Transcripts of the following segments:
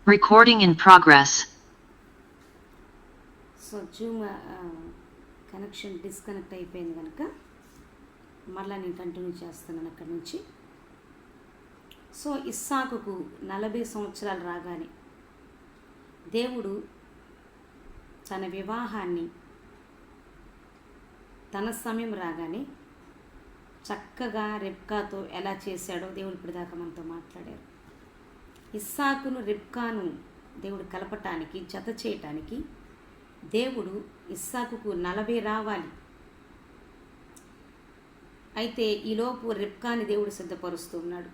Recording in progress. So Zoom connection disconnect అయిపోయింది కనుక మళ్ళీ నేను కంటిన్యూ చేస్తున్నాను అక్కడి నుంచి. సో ఇస్సాకుకు 40 సంవత్సరాలు రాగానే దేవుడు తన వివాహాన్ని తన సమయం రాగానే చక్కగా రెబ్కాతో ఎలా చేశాడో దేవుడు ఇప్పటిదాకా మనతో మాట్లాడారు. ఇస్సాకును రెబ్కాను దేవుడు కలపటానికి, జత చేయటానికి దేవుడు ఇస్సాకుకు 40 రావాలి. అయితే ఈలోపు రెబ్కాని దేవుడు సిద్ధపరుస్తూ ఉన్నాడు.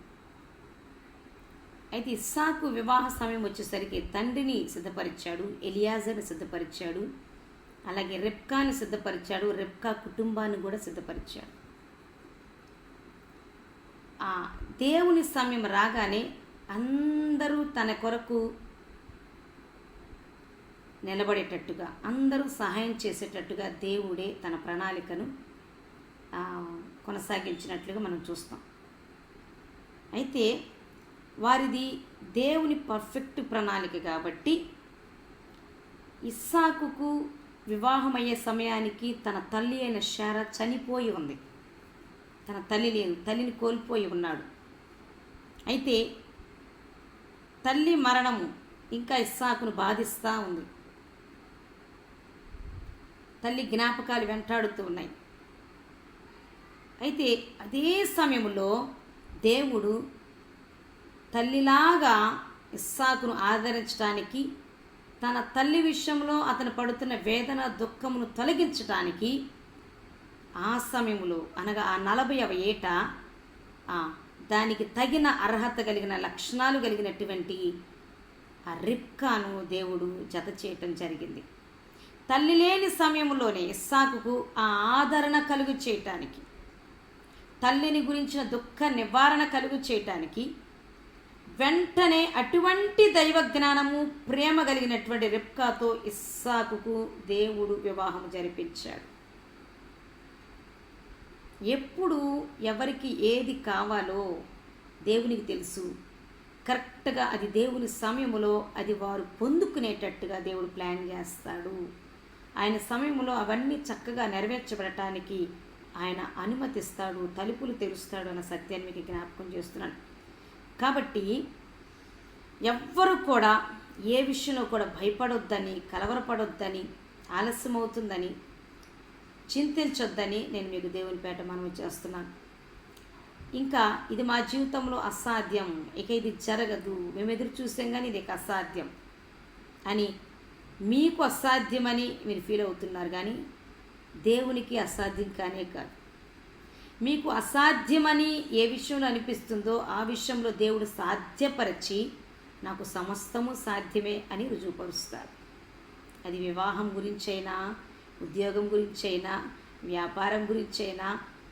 అయితే ఇస్సాకు వివాహ సమయం వచ్చేసరికి తండ్రిని సిద్ధపరిచాడు, ఎలియాజర్ని సిద్ధపరిచాడు, అలాగే రెబ్కాని సిద్ధపరిచాడు, రెబ్కా కుటుంబాన్ని కూడా సిద్ధపరిచాడు. ఆ దేవుని సమయం రాగానే అందరూ తన కొరకు నిలబడేటట్టుగా, అందరూ సహాయం చేసేటట్టుగా దేవుడే తన ప్రణాళికను కొనసాగించినట్లుగా మనం చూస్తాం. అయితే వారిది దేవుని పర్ఫెక్ట్ ప్రణాళిక కాబట్టి ఇస్సాకుకు వివాహమయ్యే సమయానికి తన తల్లి అయిన శారా చనిపోయి ఉంది. తన తల్లి లేదు, తల్లిని కోల్పోయి ఉన్నాడు. అయితే తల్లి మరణము ఇంకా ఇస్సాకును బాధిస్తూ ఉంది. తల్లి జ్ఞాపకాలు వెంటాడుతూ ఉన్నాయి. అయితే అదే సమయంలో దేవుడు తల్లిలాగా ఇస్సాకును ఆదరించడానికి, తన తల్లి విషయంలో అతను పడుతున్న వేదన దుఃఖమును తొలగించడానికి ఆ సమయంలో అనగా ఆ 40వ ఏట దానికి తగిన అర్హత కలిగిన లక్షణాలు కలిగినటువంటి ఆ రిబ్కాను దేవుడు జత చేయటం జరిగింది. తల్లి లేని సమయంలోనే ఇస్సాకుకు ఆ ఆదరణ కలుగు చేయటానికి, తల్లిని గురించిన దుఃఖ నివారణ కలుగు చేయటానికి వెంటనే అటువంటి దైవ జ్ఞానము, ప్రేమ కలిగినటువంటి రిబ్కాతో ఇస్సాకుకు దేవుడు వివాహం జరిపించాడు. ఎప్పుడు ఎవరికి ఏది కావాలో దేవునికి తెలుసు. కరెక్ట్గా అది దేవుని సమయంలో అది వారు పొందుకునేటట్టుగా దేవుడు ప్లాన్ చేస్తాడు. ఆయన సమయంలో అవన్నీ చక్కగా నెరవేర్చబడటానికి ఆయన అనుమతిస్తాడు, తలుపులు తెరుస్తాడు అన్న సత్యాన్ని మీకు జ్ఞాపకం చేస్తున్నాను. కాబట్టి ఎవ్వరూ కూడా ఏ విషయంలో కూడా భయపడొద్దని, కలవరపడొద్దని, ఆలస్యమవుతుందని చింతించొద్దని నేను మీకు దేవుని పేట మనవి చేస్తున్నాను. ఇంకా ఇది మా జీవితంలో అసాధ్యం, ఇక ఇది జరగదు, మేము ఎదురు చూసాం కానీ ఇది అసాధ్యం అని మీకు అసాధ్యమని మీరు ఫీల్ అవుతున్నారు. కానీ దేవునికి అసాధ్యం కానే కాదు. మీకు అసాధ్యమని ఏ విషయంలో అనిపిస్తుందో ఆ విషయంలో దేవుడు సాధ్యపరచి నాకు సమస్తము సాధ్యమే అని రుజువుపరుస్తారు. అది వివాహం గురించైనా, ఉద్యోగం గురించైనా, వ్యాపారం గురించైనా,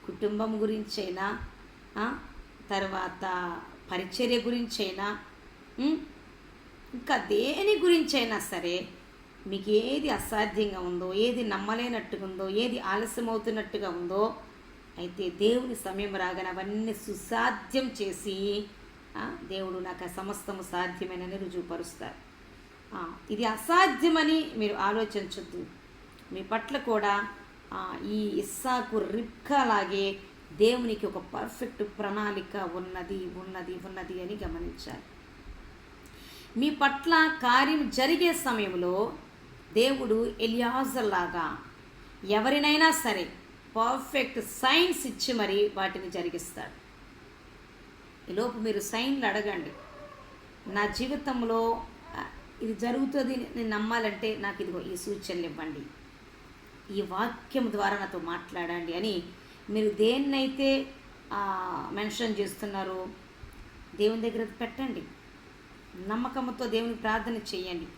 కుటుంబం గురించైనా, తర్వాత పరిచర్య గురించైనా, ఇంకా దేని గురించైనా సరే మీకు ఏది అసాధ్యంగా ఉందో, ఏది నమ్మలేనట్టుగా ఉందో, ఏది ఆలస్యం అవుతున్నట్టుగా ఉందో, అయితే దేవుని సమయం రాగానే అవన్నీ సుసాధ్యం చేసి దేవుడు నాకు సమస్తము సాధ్యమేనని రుజువుపరుస్తారు. ఇది అసాధ్యమని మీరు ఆలోచించొద్దు. మీ పట్ల కూడా ఈ ఇస్సాకు రిబ్కాలాగే దేవునికి ఒక పర్ఫెక్ట్ ప్రణాళిక ఉన్నది ఉన్నది ఉన్నది అని గమనించాలి. మీ పట్ల కార్యం జరిగే సమయంలో దేవుడు ఎలియాజర్ లాగా ఎవరినైనా సరే పర్ఫెక్ట్ సైన్స్ ఇచ్చి మరి వాటిని జరిగిస్తాడు. ఈలోపు మీరు సైన్లు అడగండి. నా జీవితంలో ఇది జరుగుతుంది నేను నమ్మాలంటే నాకు ఇదిగో ఈ సూచనలు ఇవ్వండి, ఈ వాక్యం ద్వారా నాతో మాట్లాడండి అని మీరు దేన్నైతే మెన్షన్ చేస్తున్నారో దేవుని దగ్గర పెట్టండి. నమ్మకంతో దేవునికి ప్రార్థన చేయండి.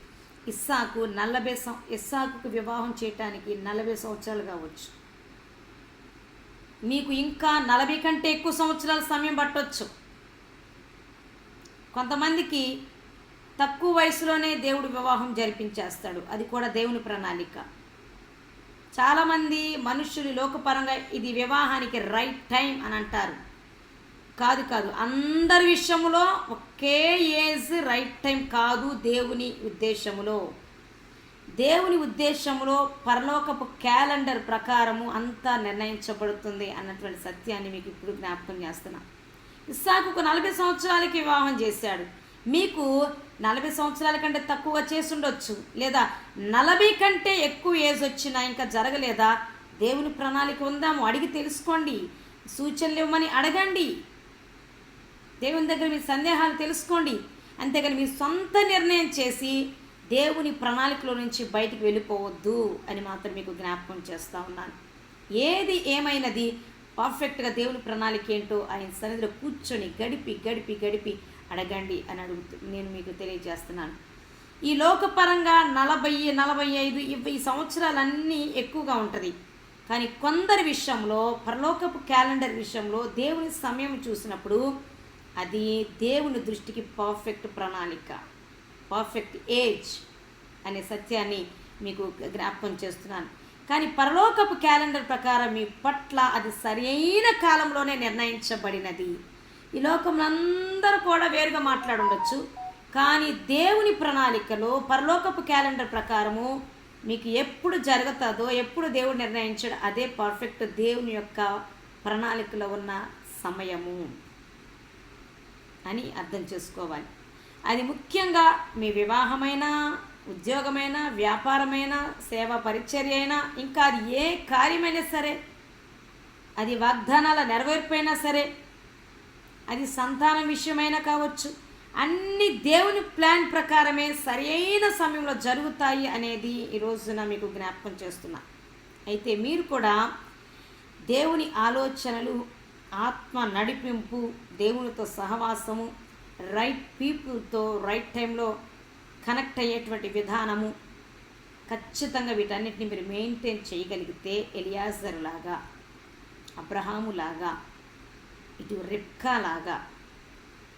ఇస్సాకుకు వివాహం చేయటానికి 40 సంవత్సరాలు కావచ్చు. మీకు ఇంకా 40 కంటే ఎక్కువ సంవత్సరాల సమయం పట్టవచ్చు. కొంతమందికి తక్కువ వయసులోనే దేవుడు వివాహం జరిపించేస్తాడు. అది కూడా దేవుని ప్రణాళిక. చాలామంది మనుషులు లోకపరంగా ఇది వివాహానికి రైట్ టైం అని అంటారు. కాదు కాదు, అందరి విషయంలో ఒకే ఏజ్ రైట్ టైం కాదు. దేవుని ఉద్దేశంలో పరలోకపు క్యాలెండర్ ప్రకారము అంతా నిర్ణయించబడుతుంది అన్నటువంటి సత్యాన్ని మీకు ఇప్పుడు జ్ఞాపకం చేస్తున్నా. ఇస్సాకుకు 40 సంవత్సరాలకి వివాహం చేశాడు. మీకు 40 సంవత్సరాల కంటే తక్కువ చేసి ఉండొచ్చు, లేదా 40 కంటే ఎక్కువ ఏజ్ వచ్చినా ఇంకా జరగలేదా? దేవుని ప్రణాళిక ఉందాము, అడిగి తెలుసుకోండి. సూచనలు ఇవ్వమని అడగండి. దేవుని దగ్గర మీ సందేహాలు తెలుసుకోండి. అంతేగాని మీ సొంత నిర్ణయం చేసి దేవుని ప్రణాళికలో నుంచి బయటికి వెళ్ళిపోవద్దు అని మాత్రం మీకు జ్ఞాపకం చేస్తూ ఉన్నాను. ఏది ఏమైనది పర్ఫెక్ట్గా దేవుని ప్రణాళిక ఏంటో ఆయన సన్నిధిలో కూర్చొని గడిపి అడగండి అని నేను మీకు తెలియజేస్తున్నాను. ఈ లోకపరంగా 40, 45 ఈ సంవత్సరాలన్నీ ఎక్కువగా ఉంటుంది. కానీ కొందరి విషయంలో, పరలోకపు క్యాలెండర్ విషయంలో దేవుని సమయం చూసినప్పుడు అది దేవుని దృష్టికి పర్ఫెక్ట్ ప్రణాళిక, పర్ఫెక్ట్ ఏజ్ అనే సత్యాన్ని మీకు జ్ఞాపకం చేస్తున్నాను. కానీ పరలోకపు క్యాలెండర్ ప్రకారం మీ పట్ల అది సరైన కాలంలోనే నిర్ణయించబడినది. ఈ లోకంలో అందరూ కూడా వేరుగా మాట్లాడుండొచ్చు, కానీ దేవుని ప్రణాళికలో పరలోకపు క్యాలెండర్ ప్రకారము మీకు ఎప్పుడు జరుగుతుందో, ఎప్పుడు దేవుడు నిర్ణయించాడు, అదే పర్ఫెక్ట్ దేవుని యొక్క ప్రణాళికలో ఉన్న సమయము అని అర్థం చేసుకోవాలి. అది ముఖ్యంగా మీ వివాహమైనా, ఉద్యోగమైనా, వ్యాపారమైనా, సేవా పరిచర్య అయినా, ఇంకా అది ఏ కార్యమైనా సరే, అది వాగ్దానాల నెరవేర్పైనా సరే, అది సంతానం విషయమైనా కావచ్చు, అన్ని దేవుని ప్లాన్ ప్రకారమే సరైన సమయంలో జరుగుతాయి అనేది ఈ రోజున మీకు జ్ఞాపకం చేస్తున్నా. అయితే మీరు కూడా దేవుని ఆలోచనలు, ఆత్మ నడిపింపు, దేవునితో సహవాసము, రైట్ పీపుల్తో రైట్ టైంలో కనెక్ట్ అయ్యేటువంటి విధానము, ఖచ్చితంగా వీటన్నిటిని మీరు మెయింటైన్ చేయగలిగితే ఎలియాజరు లాగా, అబ్రహాము లాగా, ఇటు రిబ్కా లాగా,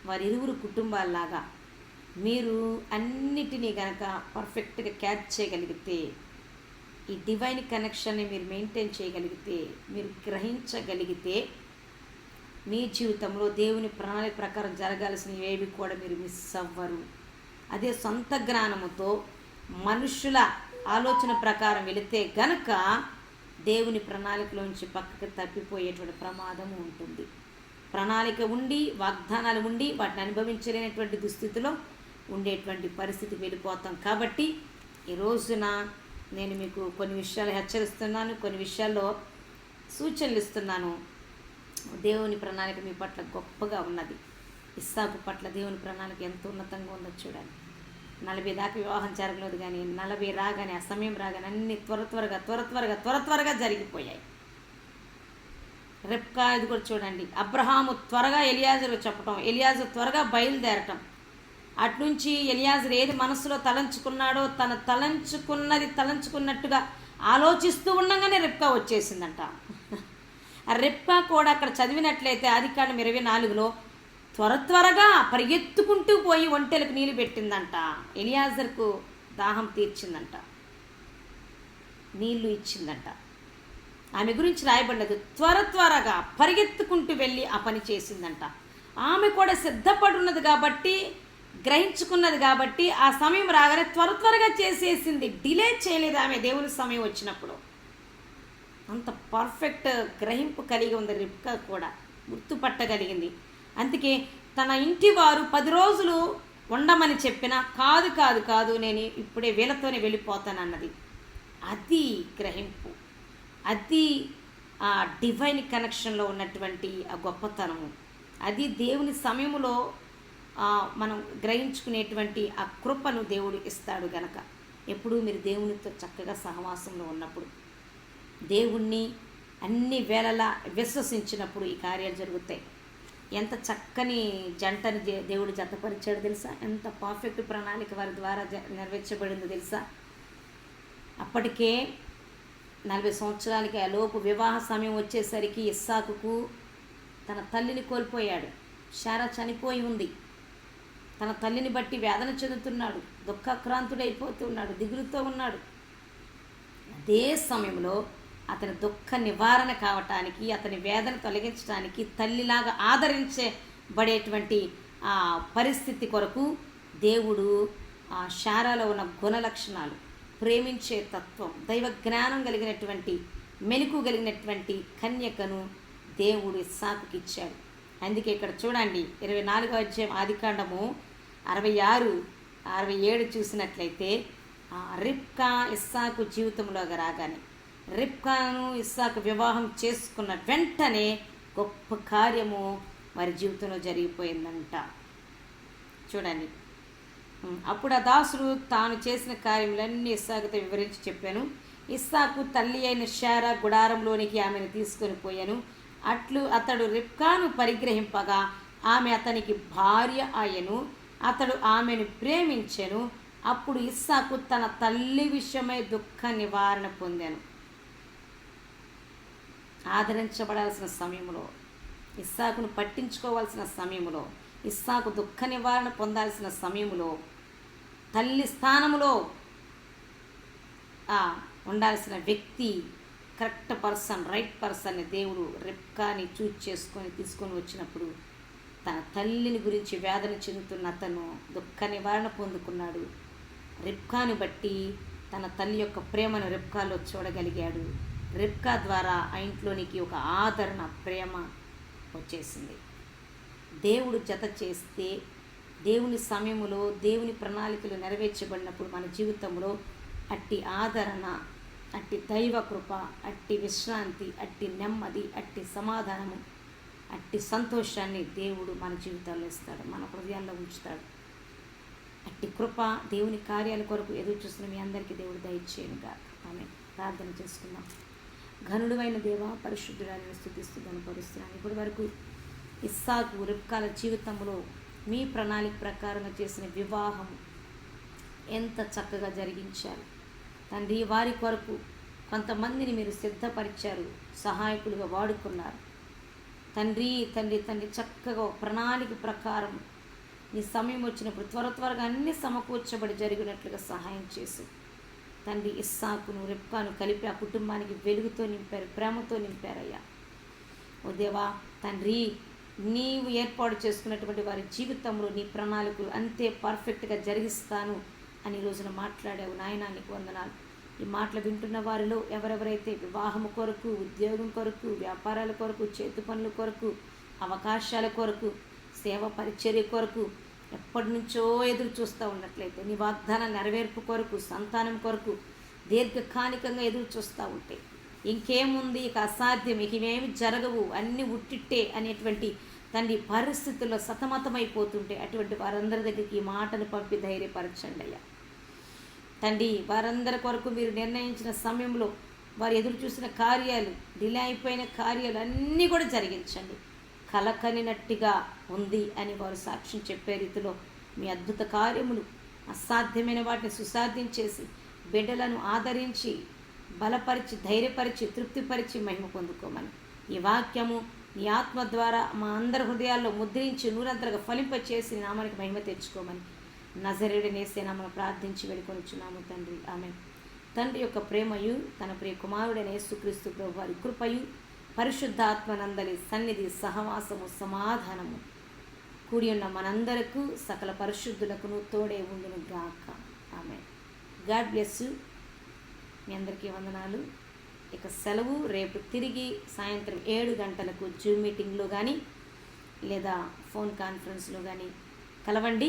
వారిరువురు కుటుంబాల్లాగా మీరు అన్నిటినీ గనక పర్ఫెక్ట్గా క్యాచ్ చేయగలిగితే, ఈ డివైన్ కనెక్షన్ని మీరు మెయింటైన్ చేయగలిగితే, మీరు గ్రహించగలిగితే, మీ జీవితంలో దేవుని ప్రణాళిక ప్రకారం జరగాల్సినవి ఏవి కూడా మీరు మిస్ అవ్వరు. అదే సొంత జ్ఞానముతో మనుషుల ఆలోచన ప్రకారం వెళితే గనక దేవుని ప్రణాళికలోంచి పక్కకి తప్పిపోయేటువంటి ప్రమాదం ఉంటుంది. ప్రణాళిక ఉండి, వాగ్దానాలు ఉండి, వాటిని అనుభవించలేనటువంటి దుస్థితిలో ఉండేటువంటి పరిస్థితికి వెళ్ళిపోతాం. కాబట్టి ఈ రోజున నేను మీకు కొన్ని విషయాలు హెచ్చరిస్తున్నాను, కొన్ని విషయాల్లో సూచనలు ఇస్తున్నాను. దేవుని ప్రణాళిక మీ పట్ల గొప్పగా ఉన్నది. ఇస్సాకు పట్ల దేవుని ప్రణాళిక ఎంత ఉన్నతంగా ఉందో చూడండి. 40 దాకా వివాహం జరగలేదు, కానీ 40 రాగానే, ఆ సమయం రాగానే అన్ని త్వరగా జరిగిపోయాయి. రిబ్కా ఇది కూడా చూడండి. అబ్రహాము త్వరగా ఎలియాజరు చెప్పటం, ఎలియాజరు త్వరగా బయలుదేరటం, అట్నుంచి ఎలియాజరు ఏది మనసులో తలంచుకున్నాడో తన తలంచుకున్నట్టుగా ఆలోచిస్తూ ఉండగానే రిబ్కా వచ్చేసిందంట. ఆ రిబ్కా కూడా అక్కడ చదివినట్లయితే ఆదికాండం 24లో త్వరగా పరిగెత్తుకుంటూ పోయి ఒంటెలకు నీళ్ళు పెట్టిందంట. ఎలియాజర్కు దాహం తీర్చిందంట, నీళ్లు ఇచ్చిందంట. ఆమె గురించి రాయబడ్డది, త్వరగా పరిగెత్తుకుంటూ వెళ్ళి ఆ పని చేసిందంట. ఆమె కూడా సిద్ధపడున్నది కాబట్టి, గ్రహించుకున్నది కాబట్టి, ఆ సమయం రాగానే త్వరగా చేసేసింది. డిలే చేయలేదు ఆమె. దేవుని సమయం వచ్చినప్పుడు అంత పర్ఫెక్ట్ గ్రహింపు కలిగి ఉంది రిబ్కా కూడా, గుర్తుపట్టగలిగింది. అందుకే తన ఇంటి వారు 10 రోజులు ఉండమని చెప్పినా కాదు నేను ఇప్పుడే వీళ్ళతోనే వెళ్ళిపోతానన్నది. అది గ్రహింపు, అది ఆ డివైన్ కనెక్షన్లో ఉన్నటువంటి ఆ గొప్పతనము, అది దేవుని సమయంలో మనం గ్రహించుకునేటువంటి ఆ కృపను దేవుడు ఇస్తాడు గనక. ఎప్పుడూ మీరు దేవునితో చక్కగా సహవాసంలో ఉన్నప్పుడు, దేవుణ్ణి అన్ని వేళలా విశ్వసించినప్పుడు ఈ కార్యాలు జరుగుతాయి. ఎంత చక్కని జంటని దేవుడు జతపరిచాడు తెలుసా? ఎంత పర్ఫెక్ట్ ప్రణాళిక వారి ద్వారా నెరవేర్చబడిందో తెలుసా? అప్పటికే 40 సంవత్సరాలకి ఆ లోపు వివాహ సమయం వచ్చేసరికి ఇస్సాకుకు తన తల్లిని కోల్పోయాడు. శారా చనిపోయి ఉంది. తన తల్లిని బట్టి వేదన చెందుతున్నాడు, దుఃఖాక్రాంతుడైపోతున్నాడు, దిగులుతో ఉన్నాడు. అదే సమయంలో అతని దుఃఖ నివారణ కావటానికి, అతని వేదన తొలగించడానికి, తల్లిలాగా ఆదరించబడేటువంటి ఆ పరిస్థితి కొరకు దేవుడు ఆ శారాలో ఉన్న గుణ లక్షణాలు, ప్రేమించే తత్వం, దైవ జ్ఞానం కలిగినటువంటి, మెలకు కలిగినటువంటి కన్యకను దేవుడు ఇస్సాకుకి ఇచ్చాడు. అందుకే ఇక్కడ చూడండి 24వ అధ్యాయం ఆదికాండము 66, 67 చూసినట్లయితే రిబ్కా ఇస్సాకు జీవితంలోకి రాగానే, రిబ్కాను ఇస్సాకు వివాహం చేసుకున్న వెంటనే గొప్ప కార్యము వారి జీవితంలో జరిగిపోయిందంట. చూడండి, అప్పుడు ఆ దాసుడు తాను చేసిన కార్యములన్నీ ఇస్సాకుతో వివరించి చెప్పాను. ఇస్సాకు తల్లి అయిన శారా గుడారంలోనికి ఆమెను తీసుకొని పోయాను. అతడు రిబ్కాను పరిగ్రహింపగా ఆమె అతనికి భార్య ఆయను. అతడు ఆమెను ప్రేమించెను. అప్పుడు ఇస్సాకు తన తల్లి విషయమై దుఃఖ నివారణ పొందాను. ఆదరించబడాల్సిన సమయంలో, ఇస్సాకును పట్టించుకోవాల్సిన సమయంలో, ఇస్సాకు దుఃఖ నివారణ పొందాల్సిన సమయంలో, తల్లి స్థానంలో ఉండాల్సిన వ్యక్తి, కరెక్ట్ పర్సన్, రైట్ పర్సన్ని దేవుడు రిబ్కాని తీసుకొని వచ్చినప్పుడు తన తల్లిని గురించి వేదన చెందుతున్న అతను దుఃఖ నివారణ పొందుకున్నాడు. రిబ్కాని బట్టి తన తల్లి యొక్క ప్రేమను రిబ్కాలో చూడగలిగాడు. రిబ్కా ద్వారా ఆ ఇంట్లోనికి ఒక ఆదరణ, ప్రేమ వచ్చేసింది. దేవుడు జత చేస్తే, దేవుని సమయంలో దేవుని ప్రణాళికలు నెరవేర్చబడినప్పుడు మన జీవితంలో అట్టి ఆదరణ, అట్టి దైవ కృప, అట్టి విశ్రాంతి, అట్టి నెమ్మది, అట్టి సమాధానము, అట్టి సంతోషాన్ని దేవుడు మన జీవితాల్లో ఇస్తాడు, మన హృదయాల్లో ఉంచుతాడు. అట్టి కృప, దేవుని కార్యాల కొరకు ఎదురు చూస్తున్న మీ అందరికీ దేవుడు దయచేయనుగా. ఆమె ప్రార్థన చేసుకుందాం. ఘనుడు అయిన దేవ, పరిశుద్ధురాలను స్తుతిస్తూ కనపరుస్తున్నాను. ఇప్పటి వరకు ఇస్సాకు రిబ్కాల జీవితంలో మీ ప్రణాళిక ప్రకారంగా చేసిన వివాహం ఎంత చక్కగా జరిగించారు తండ్రి. వారి కొరకు కొంతమందిని మీరు సిద్ధపరిచారు, సహాయకులుగా వాడుకున్నారు తండ్రి. చక్కగా ప్రణాళిక ప్రకారం నీ సమయం వచ్చినప్పుడు త్వరగా అన్ని సమకూర్చబడి జరిగినట్లుగా సహాయం చేసి తండ్రి, ఇస్సాకును రిబ్కాను కలిపి ఆ కుటుంబానికి వెలుగుతో నింపారు, ప్రేమతో నింపారయ్యా. ఓ దేవా తండ్రి, నీవు ఏర్పాటు చేసుకున్నటువంటి వారి జీవితంలో నీ ప్రణాళికలు అంతే పర్ఫెక్ట్గా జరిగిస్తాను అని రోజున మాట్లాడావు నాయనా, నీకు వందనాలు. ఈ మాటలు వింటున్న వారిలో ఎవరెవరైతే వివాహం కొరకు, ఉద్యోగం కొరకు, వ్యాపారాల కొరకు, చేతి పనుల కొరకు, అవకాశాల కొరకు, సేవ పరిచర్య కొరకు ఎప్పటి నుంచో ఎదురు చూస్తూ ఉన్నట్లయితే, నీ వాగ్దాన నెరవేర్పు కొరకు, సంతానం కొరకు దీర్ఘకాలికంగా ఎదురు చూస్తూ ఉంటే, ఇంకేముంది, ఇక అసాధ్యం, ఇక ఇవేమి జరగవు, అన్నీ ఉట్టిట్టే అనేటువంటి తండ్రి పరిస్థితుల్లో సతమతమైపోతుంటే అటువంటి వారందరి దగ్గరికి ఈ మాటను పంపి ధైర్యపరచండి అయ్యా తండ్రి. వారందరి కొరకు మీరు నిర్ణయించిన సమయంలో వారు ఎదురు చూసిన కార్యాలు, డిలే అయిపోయిన కార్యాలు అన్నీ కూడా జరిగించండి. కలకనినట్టుగా ఉంది అని వారు సాక్ష్యం చెప్పే రీతిలో మీ అద్భుత కార్యములు, అసాధ్యమైన వాటిని సుసాధ్యం చేసి బిడ్డలను ఆదరించి, బలపరిచి, ధైర్యపరిచి, తృప్తిపరిచి మహిమ పొందుకోమని ఈ వాక్యము నీ ఆత్మ ద్వారా మా అందరి హృదయాల్లో ముద్రించి నూరంతరగా ఫలింపచేసి నామానికి మహిమ తెచ్చుకోమని నజరేయుడైన యేసయ్య నామమున ప్రార్థించి వేడుకొనుచున్నాము తండ్రి, ఆమేన్. తండ్రి యొక్క ప్రేమయు, తన ప్రియ కుమారుడైన యేసుక్రీస్తు ప్రభువు వారి కృపయు, పరిశుద్ధాత్మనందలి సన్నిధి, సహవాసము, సమాధానము కూడి ఉన్న మనందరకు, సకల పరిశుద్ధులకును తోడే ఉండును గాక. ఆమేన్. God bless you. మీ అందరికీ వందనాలు. ఇక సెలవు. రేపు తిరిగి సాయంత్రం 7 గంటలకు జూమ్ మీటింగ్లో కానీ లేదా ఫోన్ కాన్ఫరెన్స్లో కానీ కలవండి.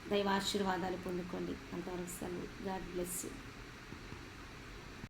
దైవ ఆశీర్వాదాలు పొందుకోండి. అంతవరకు సెలవు. God bless you.